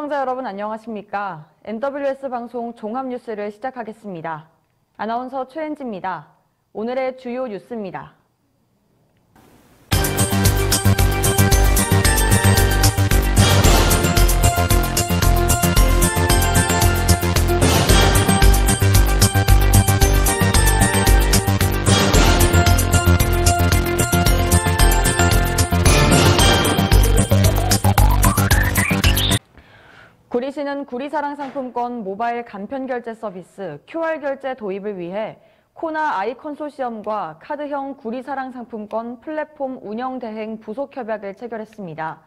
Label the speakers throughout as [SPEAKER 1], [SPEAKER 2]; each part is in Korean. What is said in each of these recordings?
[SPEAKER 1] 시청자 여러분 안녕하십니까? NWS 방송 종합뉴스를 시작하겠습니다. 아나운서 최은지입니다. 오늘의 주요 뉴스입니다. 구리시는 구리사랑 상품권 모바일 간편결제 서비스 QR결제 도입을 위해 코나 아이 컨소시엄과 카드형 구리사랑 상품권 플랫폼 운영대행 부속협약을 체결했습니다.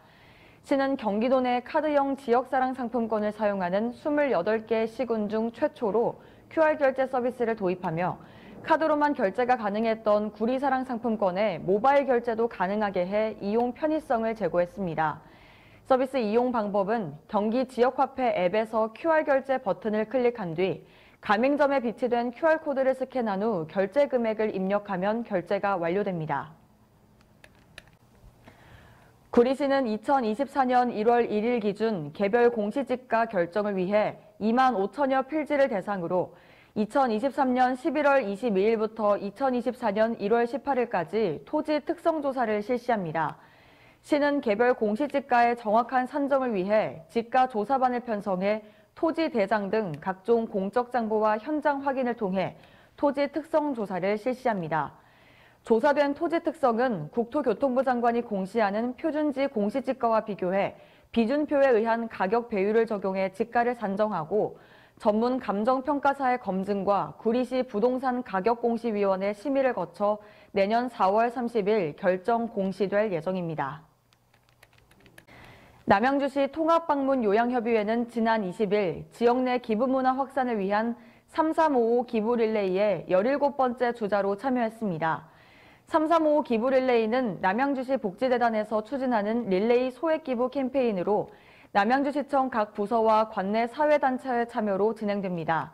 [SPEAKER 1] 시는 경기도 내 카드형 지역사랑 상품권을 사용하는 28개 시군 중 최초로 QR결제 서비스를 도입하며 카드로만 결제가 가능했던 구리사랑 상품권에 모바일 결제도 가능하게 해 이용 편의성을 제고했습니다. 서비스 이용 방법은 경기 지역화폐 앱에서 QR결제 버튼을 클릭한 뒤 가맹점에 비치된 QR코드를 스캔한 후 결제 금액을 입력하면 결제가 완료됩니다. 구리시는 2024년 1월 1일 기준 개별 공시지가 결정을 위해 2만 5천여 필지를 대상으로 2023년 11월 22일부터 2024년 1월 18일까지 토지 특성조사를 실시합니다. 시는 개별 공시지가의 정확한 산정을 위해 지가조사반을 편성해 토지 대장 등 각종 공적 정보와 현장 확인을 통해 토지 특성 조사를 실시합니다. 조사된 토지 특성은 국토교통부 장관이 공시하는 표준지 공시지가와 비교해 비준표에 의한 가격 배율을 적용해 지가를 산정하고 전문 감정평가사의 검증과 구리시 부동산 가격공시위원회 심의를 거쳐 내년 4월 30일 결정 공시될 예정입니다. 남양주시 통합방문-요양협의회는 지난 20일 지역 내 기부문화 확산을 위한 3355 기부릴레이에 17번째 주자로 참여했습니다. 3355 기부릴레이는 남양주시 복지재단에서 추진하는 릴레이 소액기부 캠페인으로 남양주시청 각 부서와 관내 사회단체의 참여로 진행됩니다.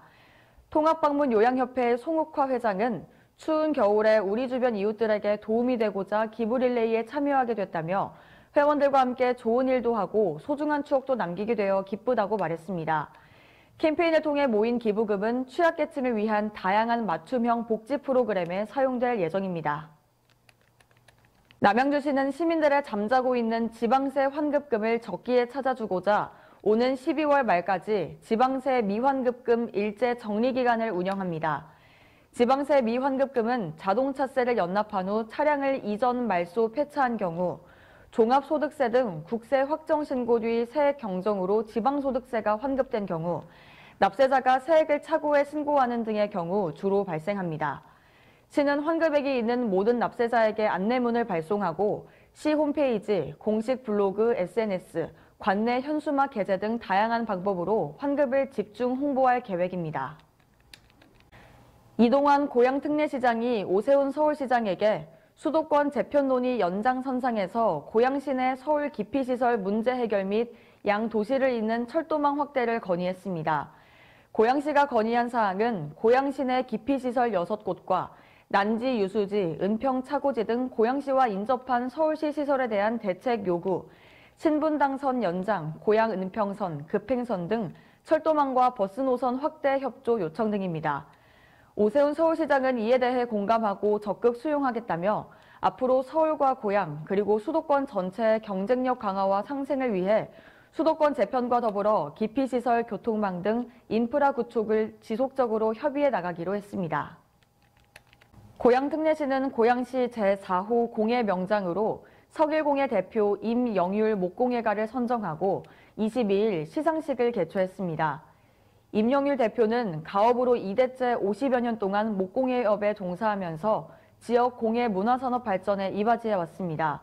[SPEAKER 1] 통합방문-요양협회 송욱화 회장은 추운 겨울에 우리 주변 이웃들에게 도움이 되고자 기부릴레이에 참여하게 됐다며 회원들과 함께 좋은 일도 하고 소중한 추억도 남기게 되어 기쁘다고 말했습니다. 캠페인을 통해 모인 기부금은 취약계층을 위한 다양한 맞춤형 복지 프로그램에 사용될 예정입니다. 남양주시는 시민들의 잠자고 있는 지방세 환급금을 적기에 찾아주고자 오는 12월 말까지 지방세 미환급금 일제 정리기간을 운영합니다. 지방세 미환급금은 자동차세를 연납한 후 차량을 이전 말소 폐차한 경우 종합소득세 등 국세 확정 신고 뒤 세액 경정으로 지방소득세가 환급된 경우, 납세자가 세액을 착오해 신고하는 등의 경우 주로 발생합니다. 시는 환급액이 있는 모든 납세자에게 안내문을 발송하고 시 홈페이지, 공식 블로그, SNS, 관내 현수막 게재 등 다양한 방법으로 환급을 집중 홍보할 계획입니다. 이동환 고양특례시장이 오세훈 서울시장에게 수도권 재편 논의 연장선상에서 고양시 내 서울 기피시설 문제 해결 및 양도시를 잇는 철도망 확대를 건의했습니다. 고양시가 건의한 사항은 고양시 내 기피시설 6곳과 난지, 유수지, 은평, 차고지 등 고양시와 인접한 서울시 시설에 대한 대책 요구, 신분당선 연장, 고양 은평선, 급행선 등 철도망과 버스 노선 확대 협조 요청 등입니다. 오세훈 서울시장은 이에 대해 공감하고 적극 수용하겠다며 앞으로 서울과 고양 그리고 수도권 전체의 경쟁력 강화와 상생을 위해 수도권 재편과 더불어 기피시설, 교통망 등 인프라 구축을 지속적으로 협의해 나가기로 했습니다. 고양특례시는 고양시 제4호 공예명장으로 석일공예 대표 임영율 목공예가를 선정하고 22일 시상식을 개최했습니다. 임영율 대표는 가업으로 2대째 50여 년 동안 목공예업에 종사하면서 지역 공예 문화산업 발전에 이바지해왔습니다.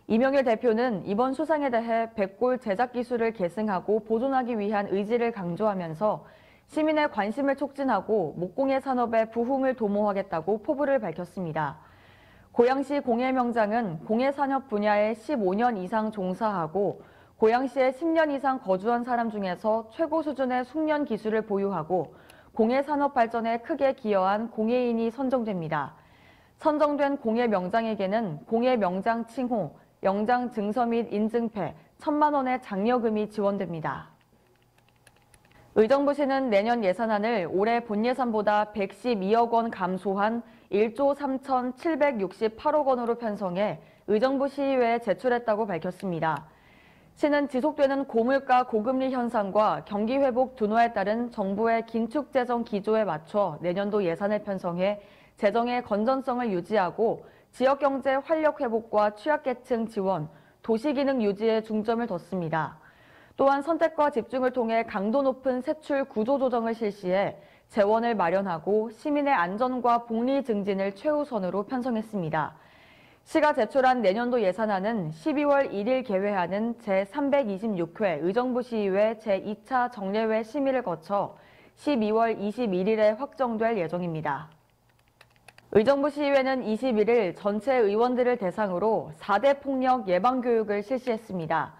[SPEAKER 1] 임영율 대표는 이번 수상에 대해 백골 제작 기술을 계승하고 보존하기 위한 의지를 강조하면서 시민의 관심을 촉진하고 목공예 산업의 부흥을 도모하겠다고 포부를 밝혔습니다. 고양시 공예명장은 공예산업 분야에 15년 이상 종사하고 고양시에 10년 이상 거주한 사람 중에서 최고 수준의 숙련 기술을 보유하고 공예산업 발전에 크게 기여한 공예인이 선정됩니다. 선정된 공예명장에게는 공예명장 칭호, 영장 증서 및 인증패 1,000만 원의 장려금이 지원됩니다. 의정부시는 내년 예산안을 올해 본 예산보다 112억 원 감소한 1조 3,768억 원으로 편성해 의정부 시의회에 제출했다고 밝혔습니다. 시는 지속되는 고물가 고금리 현상과 경기 회복 둔화에 따른 정부의 긴축 재정 기조에 맞춰 내년도 예산을 편성해 재정의 건전성을 유지하고 지역 경제 활력 회복과 취약계층 지원, 도시기능 유지에 중점을 뒀습니다. 또한 선택과 집중을 통해 강도 높은 세출 구조 조정을 실시해 재원을 마련하고 시민의 안전과 복리 증진을 최우선으로 편성했습니다. 시가 제출한 내년도 예산안은 12월 1일 개회하는 제326회 의정부시의회 제2차 정례회 심의를 거쳐 12월 21일에 확정될 예정입니다. 의정부시의회는 21일 전체 의원들을 대상으로 4대 폭력 예방 교육을 실시했습니다.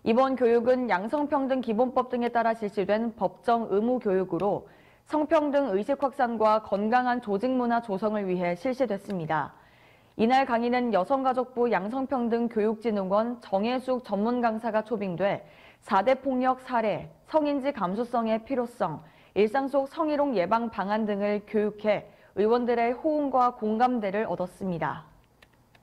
[SPEAKER 1] 이번 교육은 양성평등 기본법 등에 따라 실시된 법정 의무 교육으로 성평등 의식 확산과 건강한 조직 문화 조성을 위해 실시됐습니다. 이날 강의는 여성가족부 양성평등교육진흥원 정혜숙 전문 강사가 초빙돼 4대 폭력 사례, 성인지 감수성의 필요성, 일상 속 성희롱 예방 방안 등을 교육해 의원들의 호응과 공감대를 얻었습니다.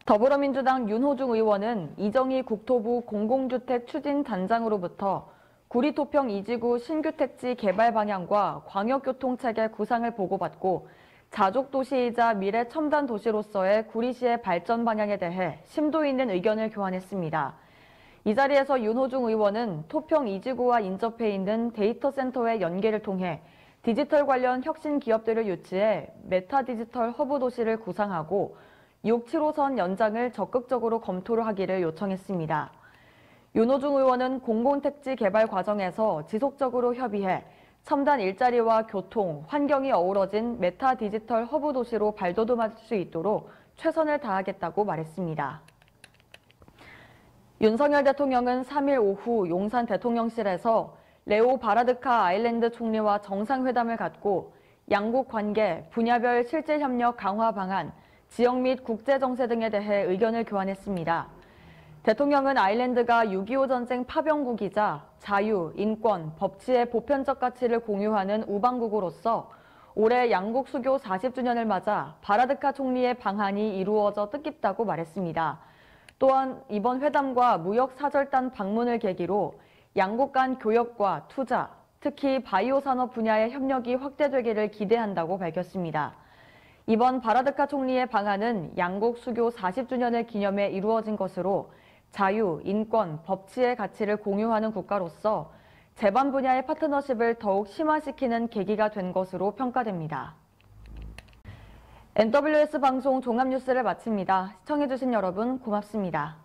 [SPEAKER 1] 더불어민주당 윤호중 의원은 이정희 국토부 공공주택 추진단장으로부터 구리토평 2지구 신규 택지 개발 방향과 광역교통체계 구상을 보고받고 자족도시이자 미래 첨단 도시로서의 구리시의 발전 방향에 대해 심도 있는 의견을 교환했습니다. 이 자리에서 윤호중 의원은 토평 2지구와 인접해 있는 데이터 센터의 연계를 통해 디지털 관련 혁신 기업들을 유치해 메타 디지털 허브 도시를 구상하고 6, 7호선 연장을 적극적으로 검토를 하기를 요청했습니다. 윤호중 의원은 공공택지 개발 과정에서 지속적으로 협의해 첨단 일자리와 교통, 환경이 어우러진 메타 디지털 허브 도시로 발돋움할 수 있도록 최선을 다하겠다고 말했습니다. 윤석열 대통령은 3일 오후 용산 대통령실에서 레오 바라드카 아일랜드 총리와 정상회담을 갖고 양국 관계, 분야별 실질 협력 강화 방안, 지역 및 국제정세 등에 대해 의견을 교환했습니다. 대통령은 아일랜드가 6.25 전쟁 파병국이자 자유, 인권, 법치의 보편적 가치를 공유하는 우방국으로서 올해 양국 수교 40주년을 맞아 바라드카 총리의 방한이 이루어져 뜻깊다고 말했습니다. 또한 이번 회담과 무역 사절단 방문을 계기로 양국 간 교역과 투자, 특히 바이오 산업 분야의 협력이 확대되기를 기대한다고 밝혔습니다. 이번 바라드카 총리의 방한은 양국 수교 40주년을 기념해 이루어진 것으로 자유, 인권, 법치의 가치를 공유하는 국가로서 제반 분야의 파트너십을 더욱 심화시키는 계기가 된 것으로 평가됩니다. NWS 방송 종합뉴스를 마칩니다. 시청해주신 여러분 고맙습니다.